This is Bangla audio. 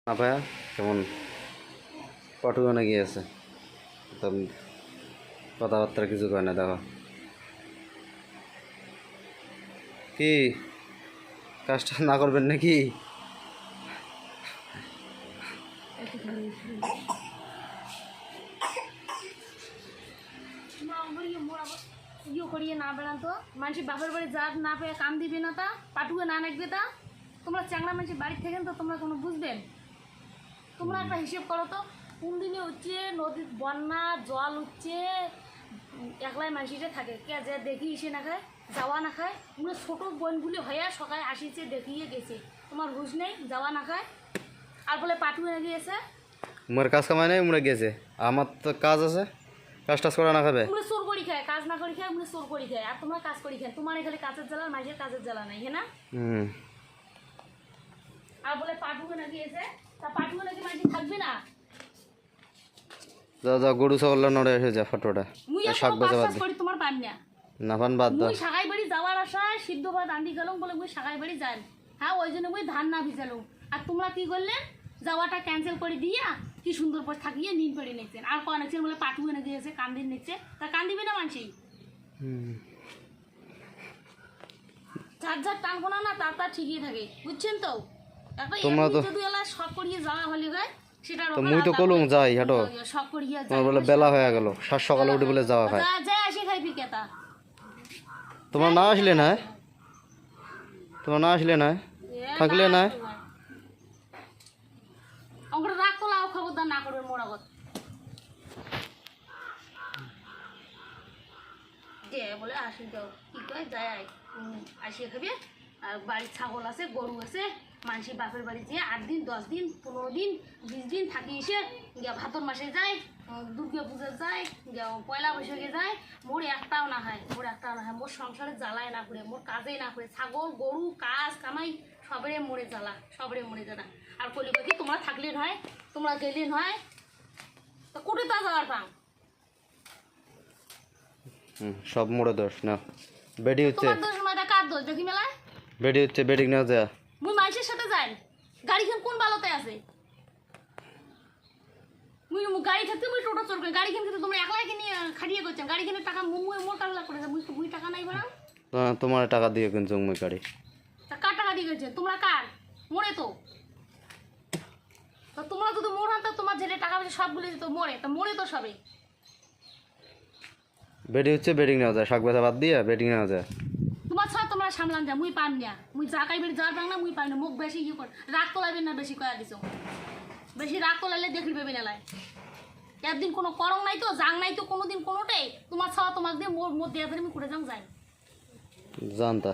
না ভাইয়া কেমন পটুয়ানে গিয়েছে একদম কথাবার্তা কিছু কয় না। দেখো কি কাজটা না করবেন নাকি? করিয়ে না বেড়ান তো মানুষের বাপের বাড়ি যা না পেয়ে কাম দিবে না তা পাটুয়ে না নাকবে তা তোমরা চ্যাংড়া মানুষের বাড়ি থাকেন তো তোমরা কোনো বুঝবেন? তোমরা একটা হিসেব করো তো কোন দিনে হচ্ছে নদীর বন্যা জল উঠছে একলাই মানুষটা থাকে কে যে দেখি এসে না খায় যাওয়া না খায় ওগুলো ছোটো বোনগুলি হয়ে সকালে আসিছে দেখিয়ে গেছে তোমার হুঁশ নেই যাওয়া না খায় আর বলে পাটুয়ে গিয়েছে মোর কাজ কামাই নাই উমরা গেছে আমার তো কাজ আছে কাজ টাজ করা না খাবে তোমরা চোর করি খায় কাজ না করি খায় ওগুলো চোর করি খায় আর তোমরা কাজ করি খায় তোমার এখানে কাজের জ্বালা মাঝের কাজের জ্বালা নাই হ্যাঁ না আর বলে পাটুকে নাকি এসে তা পাটুকে নাকি মাঝে থাকবে না যা যা গরু ছাগল নড়ে এসে যা ফটোটা মুই শাক এখন বাজা বাদ পাস করি তোমার পান না না পান বাদ দাও। মুই সাগাই বাড়ি যাওয়ার আশায় সিদ্ধ ভাত আন্দি গেলাম বলে মুই সাগাই বাড়ি যান হ্যাঁ ওই জন্য মুই ধান না ভিজালো আর তোমরা কি করলে যাওয়াটা ক্যান্সেল করে দিয়া কি সুন্দর করে থাকিয়ে নিন করে নিচ্ছেন আর কোয়া নিচ্ছেন বলে পাটুকে নাকি এসে কান্দিন নিচ্ছে তা কান্দিবি না মানসি ঝাড় ঝাড় টানবো না তার তার ঠিকই থাকে বুঝছেন তো একটা তোমরা তো যদি এলা শখ করিয়ে যাওয়া হলে গায় সেটা তো মুই তো কলুম যাই হাঁটো শখ করিয়ে তোমার বলে বেলা হয়ে গেল সাত সকালে উঠে বলে যাওয়া খায় যা আসে খাইবি কেতা তোমার না আসলে না তোমার না আসলে না থাকলে না আমরা রাগ তো লাও খবরদার না করবেন মোরাগত যে বলে আসি যাও কি কয় যায় আসিয়ে খাবি আর বাড়ির ছাগল আছে গরু আছে মানুষের বাপের বাড়ি যেয়ে 8 দিন 10 দিন 15 দিন 20 দিন থাকি এসে গিয়া ভাদর মাসে যায় দুর্গা পূজা যায় গিয়া পয়লা বৈশাখে যায় মোর একটাও না হয় মোর সংসারে জ্বালায় না করে মোর কাজে না করে ছাগল গরু কাজ কামাই সবরে মরে জ্বালা আর কলি কি তোমরা থাকলে নয় তোমরা গেলে নয় তা কোটে তা যাওয়ার পাং সব মোড়ে দোষ না বেডি হচ্ছে তোমার দোষ মাটা কার দোষ দেখি মেলায় বেডি হচ্ছে বেডি না যা মুই মানুষের সাথে যাই গাড়িখান কোন বালতে আছে মুই গাড়ি থাকতে মুই টোটো চোর করি গাড়িখান কিন্তু তোমরা একলাই কিনে খাটিয়ে করছেন গাড়িখানের টাকা মোর টাকা করে মুই টাকা নাই বড় তোমার টাকা দিয়ে কিনছো মুই গাড়ি তা কার টাকা দিয়ে গেছেন তোমরা কার মরে তো তোমরা যদি মোর হাতে তোমার ছেলে টাকা পয়সা সবগুলো দিত মরে তা মরে তো সবে বেডি হচ্ছে বেডিং নেওয়া যায় শাক বাজা বাদ দিয়ে বেডিং নেওয়া যায় তোমার ছাড়া তোমরা সামলান যা মুই পান না মুই জাকাই বেড়ে যাওয়ার পাং না মুই পাই না মুখ বেশি ইয়ে কর রাগ তোলাবেন না বেশি কয়া দিছ বেশি রাগ তোলালে দেখলি পেবে নালায় একদিন কোনো করং নাই তো জাং নাই তো কোনোদিন কোনোটাই তোমার ছাড়া তোমাকে দিয়ে মোর দেয়া ধরে আমি করে যাও যাই জানতা